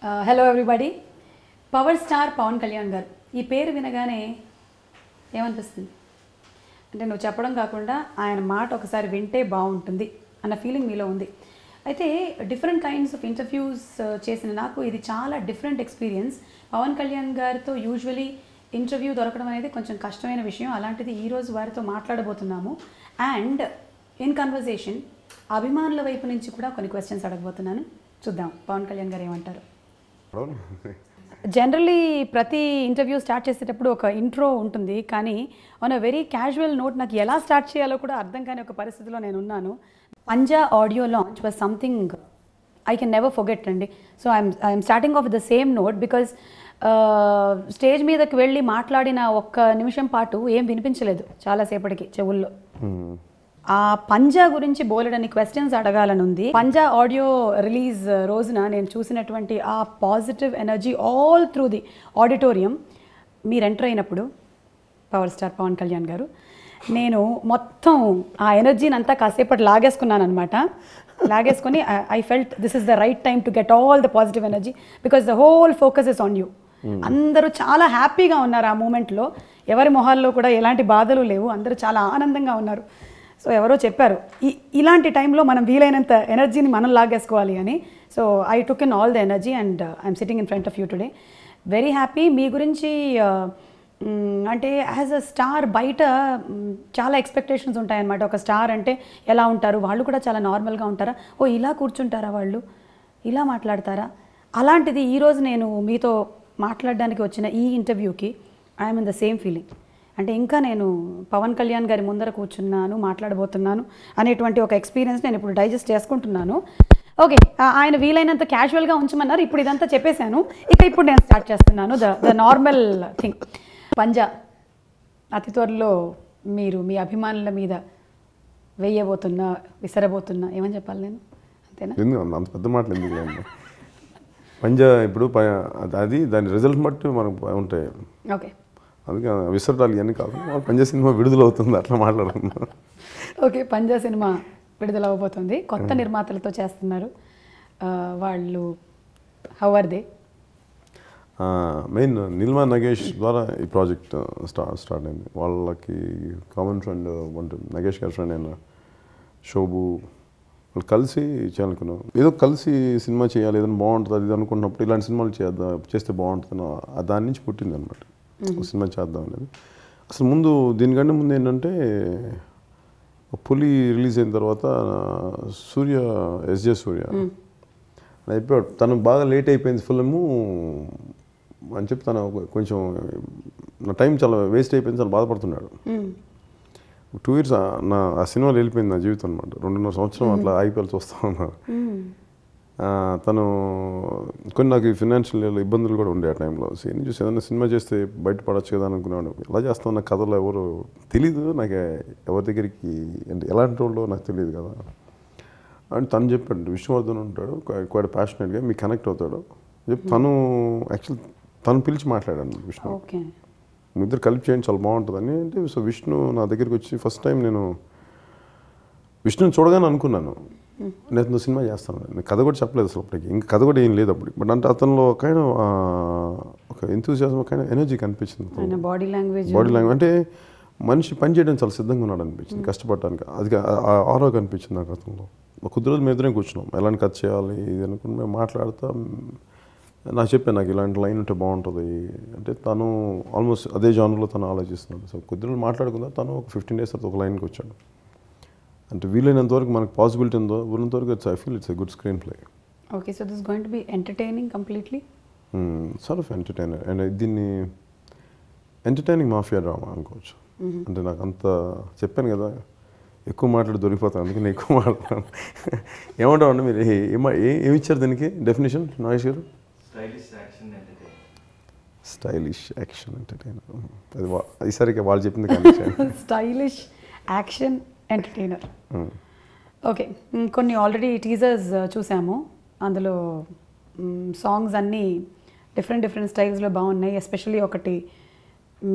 Hello everybody. Power star Pawan Kalyan గారు, ఈ పేరు వినగానే ఏమనిపిస్తుంది? అంటే నువ్వు చెప్పడం కాకుండా ఆయన మాట ఒకసారి వింటే బాగుంటుంది అన్న ఫీలింగ్ మీలో ఉంది. అయితే డిఫరెంట్ కైండ్స్ ఆఫ్ ఇంటర్వ్యూస్ చేసిన నాకు ఇది చాలా డిఫరెంట్ ఎక్స్పీరియన్స్. పవన్ కళ్యాణ్ గారితో యూజువలీ ఇంటర్వ్యూ దొరకడం అనేది కొంచెం కష్టమైన విషయం. అలాంటిది ఈరోజు వారితో మాట్లాడబోతున్నాము. అండ్ ఇన్ కన్వర్జేషన్ అభిమానుల వైపు నుంచి కూడా కొన్ని క్వశ్చన్స్ అడగబోతున్నాను. చూద్దాం పవన్ కళ్యాణ్ గారు ఏమంటారు. జనరలీ ప్రతి ఇంటర్వ్యూ స్టార్ట్ చేసేటప్పుడు ఒక ఇంట్రో ఉంటుంది, కానీ on a very casual note నాకు ఎలా స్టార్ట్ చేయాలో కూడా అర్థం కాని ఒక పరిస్థితిలో నేను ఉన్నాను. Panjaa audio launch was something I can never forget అండి. So I'm starting off the same note because stage మీదకి వెళ్ళి మాట్లాడిన ఒక్క నిమిషం పాటు ఏం వినిపించలేదు చాలాసేపటికి చెవుల్లో. ఆ పంజా గురించి బోలెడని క్వశ్చన్స్ అడగాలని ఉంది. పంజా ఆడియో రిలీజ్ రోజున నేను చూసినటువంటి ఆ positive energy all through the auditorium, మీరు ఎంటర్ అయినప్పుడు పవర్ స్టార్ పవన్ కళ్యాణ్ గారు, నేను మొత్తం ఆ ఎనర్జీని అంతా కాసేపటి లాగేసుకున్నాను అనమాట. లాగేసుకొని I felt this is the right time to get all the positive energy because the whole focus is on you. అందరూ చాలా హ్యాపీగా ఉన్నారు ఆ మూమెంట్లో. ఎవరి మొహాల్లో కూడా ఎలాంటి బాధలు లేవు, అందరూ చాలా ఆనందంగా ఉన్నారు. సో ఎవరో చెప్పారు ఇలాంటి టైంలో మనం వీలైనంత ఎనర్జీని మనం లాగేసుకోవాలి అని. So I took in all the energy and I'm sitting in front of you today. Very happy. మీ గురించి అంటే యాజ్ అ స్టార్ బయట చాలా ఎక్స్పెక్టేషన్స్ ఉంటాయన్నమాట. ఒక స్టార్ అంటే ఎలా ఉంటారు, వాళ్ళు కూడా చాలా నార్మల్గా ఉంటారా, ఓ ఇలా కూర్చుంటారా, వాళ్ళు ఇలా మాట్లాడతారా, అలాంటిది ఈరోజు నేను మీతో మాట్లాడడానికి వచ్చిన ఈ ఇంటర్వ్యూకి I'm in the same feeling. అంటే ఇంకా నేను పవన్ కళ్యాణ్ గారి ముందర కూర్చున్నాను, మాట్లాడబోతున్నాను అనేటువంటి ఒక ఎక్స్పీరియన్స్ నేను ఇప్పుడు డైజెస్ట్ చేసుకుంటున్నాను. ఓకే, ఆయన వీలైనంత క్యాజువల్గా ఉంచమన్నారు. ఇప్పుడు ఇదంతా చెప్పేశాను. ఇప్పుడు నేను స్టార్ట్ చేస్తున్నాను ద నార్మల్ థింగ్. పంజా అతి త్వరలో మీరు మీ అభిమానుల మీద వేయబోతున్నా, విసరబోతున్నా, ఏమని చెప్పాలి నేను, అంతేనా? అంత పెద్ద మాటలు ఎందుకు? పంజా ఇప్పుడు అది దాని రిజల్ట్ బట్టి మనకు ఉంటాయి. ఓకే, అందుకే విసరటాలు ఇవన్నీ కాదు. పంజా సినిమా విడుదలవుతుంది, అట్లా మాట్లాడుతున్నాం. ఓకే, పంజా సినిమా విడుదల అవబోతుంది. కొత్త నిర్మాతలతో చేస్తున్నారు. వాళ్ళు హౌ ఆర్ దే? మెయిన్ నిల్మా నగేష్ ద్వారా ఈ ప్రాజెక్ట్ స్టార్ట్ అయింది. వాళ్ళకి కామన్ ఫ్రెండ్ ఉంటుంది, నగేష్ గారి ఫ్రెండ్ అయిన శోభు. వాళ్ళు కలిసి చేయాలనుకున్నాం. ఏదో కలిసి సినిమా చేయాలి, ఏదైనా బాగుంటుంది అది అనుకున్నప్పుడు ఇలాంటి సినిమాలు చేస్తే బాగుంటుంది, దాని నుంచి పుట్టింది అనమాట సినిమా చేద్దాం అనేది. అసలు ముందు దీనికంటే ముందు ఏంటంటే పులి రిలీజ్ అయిన తర్వాత సూర్య ఎస్జే సూర్య అయిపోయాడు. తను బాగా లేట్ అయిపోయింది ఫిల్ము అని చెప్పి తను కొంచెం నా టైం చాలా వేస్ట్ అయిపోయింది, చాలా బాధపడుతున్నాడు. 2 years ఆ సినిమాలో వెళ్ళిపోయింది నా జీవితం అనమాట. 2.5 సంవత్సరం అట్లా ఐపీఎల్ చూస్తూ ఉన్నాను. తను కొన్ని నాకు ఫినాన్షియల్ ఇబ్బందులు కూడా ఉండే ఆ టైంలో. సీన్ చూసి ఏదైనా సినిమా చేస్తే బయటపడచ్చు కదా అనుకున్నాను. ఎలా చేస్తాం నాకు కథలో ఎవరు తెలీదు, నాకు ఎవరి దగ్గరికి అంటే ఎలాంటి వాళ్ళు నాకు తెలియదు కదా అని తను చెప్పాడు. విష్ణువర్ధన్ ఉంటాడు, క్వైట్ ప్యాషనెట్గా మీకు కనెక్ట్ అవుతాడు చెప్పి తను యాక్చువల్ తను పిలిచి మాట్లాడాను. విష్ణు మీ ఇద్దరు కలిపి చేయండి చాలా బాగుంటుందని అంటే. సో విష్ణు నా దగ్గరికి వచ్చి ఫస్ట్ టైం నేను విష్ణుని చూడగానే అనుకున్నాను నేను సినిమా చేస్తాను. నేను కథ కూడా చెప్పలేదు అసలు అప్పటికి, ఇంకా కథ కూడా ఏం లేదు అప్పుడు. బట్ అంటే అతనిలో ఒక ఎంతూజియాజం ఎనర్జీ కనిపించింది. బాడీ లాంగ్వేజ్ అంటే మనిషి పని చేయడం చాలా సిద్ధంగా ఉన్నాడు అనిపించింది, కష్టపడటానికి. అది ఆరో కనిపించింది నాకు అతనిలో. కొద్ది రోజులు మేము ఇద్దరం కూర్చున్నాం, ఎలాంటి కథ చేయాలి ఇది అనుకుని మేము మాట్లాడుతా. నాకు చెప్పాను నాకు ఇలాంటి లైన్ ఉంటే బాగుంటుంది అంటే. తను ఆల్మోస్ట్ అదే జానర్లో తను ఆలోచిస్తున్నాడు. సో కొద్ది రోజులు మాట్లాడుకుందా తను ఒక 15 days తర్వాత ఒక లైన్కి వచ్చాడు. అంటే వీలైనంత వరకు మనకు పాసిబిలిటీ ఉందో ఉన్నంతవరకు I feel it's a good screen play. Okay, so this going to be entertaining completely. Sort of entertainer. And దీన్ని ఎంటర్టైనింగ్ మాఫియా డ్రామా అనుకోవచ్చు. అంటే నాకు అంత చెప్పాను కదా, ఎక్కువ మాట్లాడి దొరికిపోతాను, అందుకే నేను ఎక్కువ మాట్లాడతాను. ఏమంటామండి మీరు? ఏమి ఇచ్చారు దీనికి డెఫినేషన్ నాగేష్ గారు? Stylish action entertainer. అది సరిగ్గా వాళ్ళు చెప్పింది కానీ స్టైలిష్ యాక్షన్ ఎంటర్టైనర్. ఓకే, కొన్ని ఆల్రెడీ టీజర్స్ చూసాము. అందులో సాంగ్స్ అన్నీ డిఫరెంట్ స్టైల్స్లో బాగున్నాయి. ఎస్పెషల్లీ ఒకటి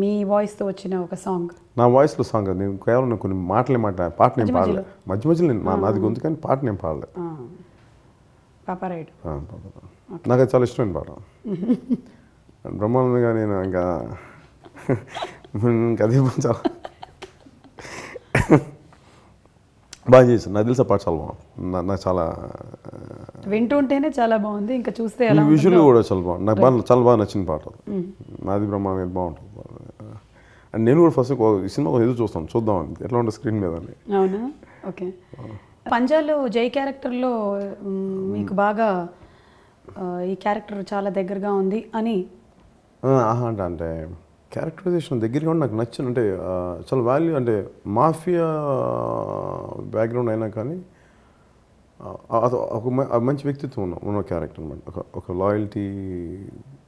మీ వాయిస్తో వచ్చిన ఒక సాంగ్. నా వాయిస్లో సాంగ్ నేను కేవలం కొన్ని మాటలే పాట నేను పాడలే. మధ్య మధ్యలో నాది గొంతు కానీ పాట నేను పాడలే. పాపారాయుడు. నాకు అది చాలా ఇష్టమైన పాట. బ్రహ్మానందంగా నేను ఇంకా అదే చాలా బాగా చేశాను. నాకు తెలిసి ఆ పాట చాలా బాగుంది. నాకు చాలా వింటుంటేనే చాలా బాగుంది, ఇంకా చూస్తే ఎలా విజువల్ కూడా చాలా బాగుంది. నాకు చాలా బాగా నచ్చిన పాట అది. నాది బ్రహ్మానందం బాగుంటుంది. అండ్ నేను కూడా ఫస్ట్ ఈ సినిమా ఎదురు చూస్తాను, చూద్దామని ఎట్లా ఉంటుంది స్క్రీన్ మీద అని. అవునా? ఓకే. పంజాలో జై క్యారెక్టర్లో మీకు బాగా ఈ క్యారెక్టర్ చాలా దగ్గరగా ఉంది అని అంటే క్యారెక్టరైజేషన్ దగ్గరగా ఉండి నాకు నచ్చిన అంటే చాలా వాల్యూ అంటే మాఫియా బ్యాక్గ్రౌండ్ అయినా కానీ ఒక మంచి వ్యక్తిత్వం ఉన్న క్యారెక్టర్ అనమాట. ఒక లాయల్టీ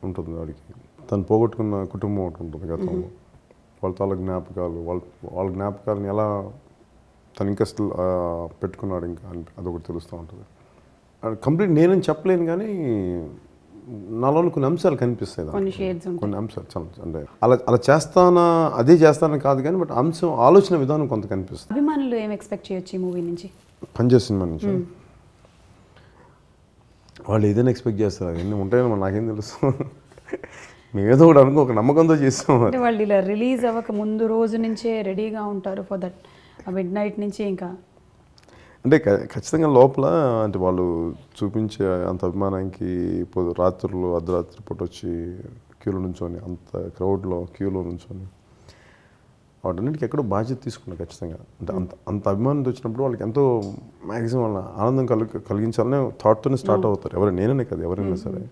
ఉంటుంది వాడికి. తను పోగొట్టుకున్న కుటుంబం ఒకటి ఉంటుంది గతంలో, వాళ్ళ తాలూ జ్ఞాపకాలు, వాళ్ళ జ్ఞాపకాలను ఎలా తను ఇంకా పెట్టుకున్నాడు ఇంకా అదొకటి తెలుస్తూ ఉంటుంది. కంప్లీట్ నేనని చెప్పలేను కానీ నాలో కొన్ని అంశాలు కనిపిస్తాయి, కొన్ని అంశాలు చాలా అంటే అలా చేస్తానా అదే చేస్తానని కాదు కానీ బట్ అంశం ఆలోచన విధానం కొంత కనిపిస్తుంది. అభిమానులు ఏం ఎక్స్పెక్ట్ చేయొచ్చు ఈ మూవీ నుంచి, పంజా సినిమా నుంచి? వాళ్ళు ఏదైనా ఎక్స్పెక్ట్ చేస్తారు, అవన్నీ ఉంటాయని మరి నాకేం తెలుసు. మేము ఏదో ఒకటి అనుకో ఒక నమ్మకంతో చేస్తాం. అంటే వాళ్ళు ఇలా రిలీజ్ అవ్వక ముందు రోజు నుంచే రెడీగా ఉంటారు ఫర్ దట్ మిడ్ నైట్ నుంచి ఇంకా అంటే ఖచ్చితంగా లోపల అంటే వాళ్ళు చూపించే అంత అభిమానానికి రాత్రులు అర్ధరాత్రి పూట వచ్చి క్యూలో నుంచొని అంత క్రౌడ్లో క్యూలో నుంచొని వాటన్నిటికీ ఎక్కడో బాధ్యత తీసుకున్నారు ఖచ్చితంగా. అంటే అంత అభిమానంతో వచ్చినప్పుడు వాళ్ళకి ఎంతో మ్యాక్సిమం వాళ్ళ ఆనందం కలిగించాలనే థాట్తోనే స్టార్ట్ అవుతారు. నేననే కదా ఎవరైనా సరే.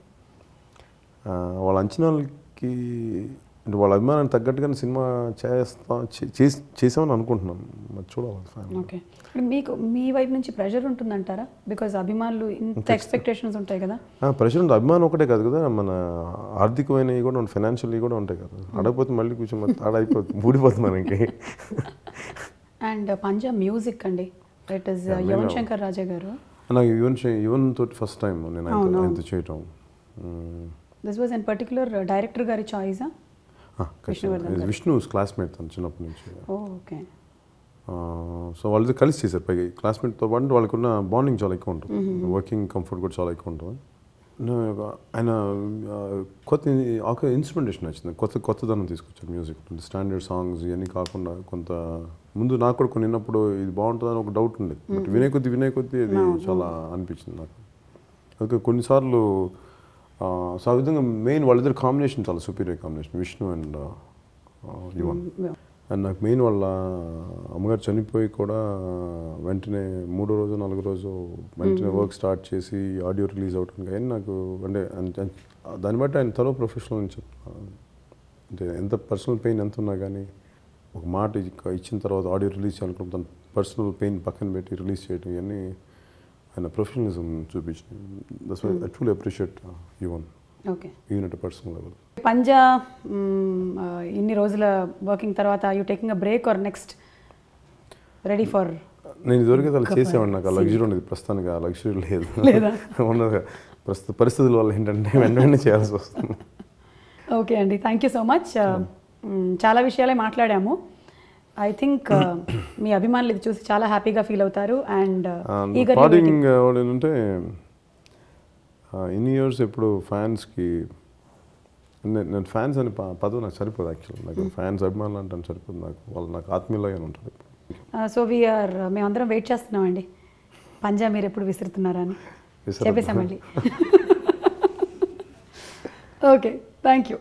వాళ్ళ అంచనాలకి అంటే వాళ్ళ అభిమానానికి తగ్గట్టుగానే సినిమా చేసామని అనుకుంటున్నాను. మరి చూడాలి. ఓకే. మీకు మీ వైపు నుంచి ప్రెషర్ ఉంటుందంటారా? బికాజ్ అభిమానులు ఇంత ఎక్స్పెక్టేషన్స్ ఉంటాయి కదా. ప్రెషర్ ఉంది. అభిమానం ఒకటే కాదు కదా, మన ఆర్థికమైనవి కూడా ఉంటాయి, ఫైనాన్షియల్వి కూడా ఉంటాయి కదా. అడగపోతే మళ్ళీ కొంచెం ఆడైపోతుంది, ఊడిపోతుంది మనకి. అండ్ పంజా మ్యూజిక్ అండి, ఇట్ ఈస్ యువన్ శంకర్ రాజా గారు. నాకు యువన్ తోటి ఫస్ట్ టైం నేను ఆయనతో చేయటం. This was in particular director గారి చాయిసా? విష్ణు క్లాస్మేట్ తను చిన్నప్పటి నుంచి. ఓకే. సో వాళ్ళతో కలిసి చేశారు. పైగా క్లాస్మేట్తో పాటు వాళ్ళకున్న బాండింగ్ చాలా ఎక్కువ ఉంటుంది, వర్కింగ్ కంఫర్ట్ కూడా చాలా ఎక్కువ ఉంటుంది. ఆయన కొత్త ఇన్స్ట్రుమెంటేషన్ వచ్చింది, కొత్తదనం తీసుకొచ్చారు మ్యూజిక్. స్టాండర్డ్ సాంగ్స్ ఇవన్నీ కాకుండా కొంత ముందు నాకు కూడా కొన్ని విన్నప్పుడు ఇది బాగుంటుందని ఒక డౌట్ ఉండేది. బట్ వినే కొద్దీ అది చాలా అనిపించింది నాకు. అందుకే కొన్నిసార్లు సో ఆ విధంగా మెయిన్ వాళ్ళిద్దరు కాంబినేషన్ చాలా superior combination, Vishnu and Yuvan. And నాకు మెయిన్ వాళ్ళ అమ్మగారు చనిపోయి కూడా వెంటనే 3వ రోజు 4వ రోజు వెంటనే వర్క్ స్టార్ట్ చేసి ఆడియో రిలీజ్ అవడానికి కానీ నాకు అంటే దాన్ని బట్టి ఆయన త్వరగా ప్రొఫెషనల్ అని చెప్తాను. అంటే ఎంత పర్సనల్ పెయిన్ ఎంత ఉన్నా కానీ ఒక మాట ఇచ్చిన తర్వాత ఆడియో రిలీజ్ చేయాలనుకుంటే తన పర్సనల్ పెయిన్ పక్కన పెట్టి రిలీజ్ చేయడం ఇవన్నీ ఆయన ప్రొఫెషనలిజం చూపించింది. That's why I truly appreciate Yuvan. Okay. Even at personal level. పంజా ఇన్ని రోజుల వర్కింగ్ తర్వాత you taking a break or next ready for? నేను ఇదివరకు అలా చేసేవాడిని, నాకు ఆ లగ్జరీ ఉండేది. ప్రస్తుతానికి ఆ లగ్జరీ లేదు. ఉన్నది ప్రస్తుత పరిస్థితుల వల్ల ఏంటంటే వెంటనే చేయాల్సి వస్తుంది. ఓకే అండి, థ్యాంక్ యూ సో మచ్. చాలా విషయాలే మాట్లాడాము. ఐ థింక్ మీ అభిమానులు ఇది చూసి చాలా హ్యాపీగా ఫీల్ అవుతారు. అండ్ పార్టింగ్ ఏంటంటే ఇన్ని ఇయర్స్ ఎప్పుడు ఫ్యాన్స్కి నేను ఫ్యాన్స్ అని పదవి నాకు సరిపోదు. యాక్చువల్లీ నాకు ఫ్యాన్స్ అభిమానులు అంటే సరిపోదు, నాకు ఆత్మీయులుగా ఉంటుంది. సో మేమందరం వెయిట్ చేస్తున్నామండి, పంజా మీరు ఎప్పుడు విసురుతున్నారా అని చెప్పేసామండి. Okay, thank you.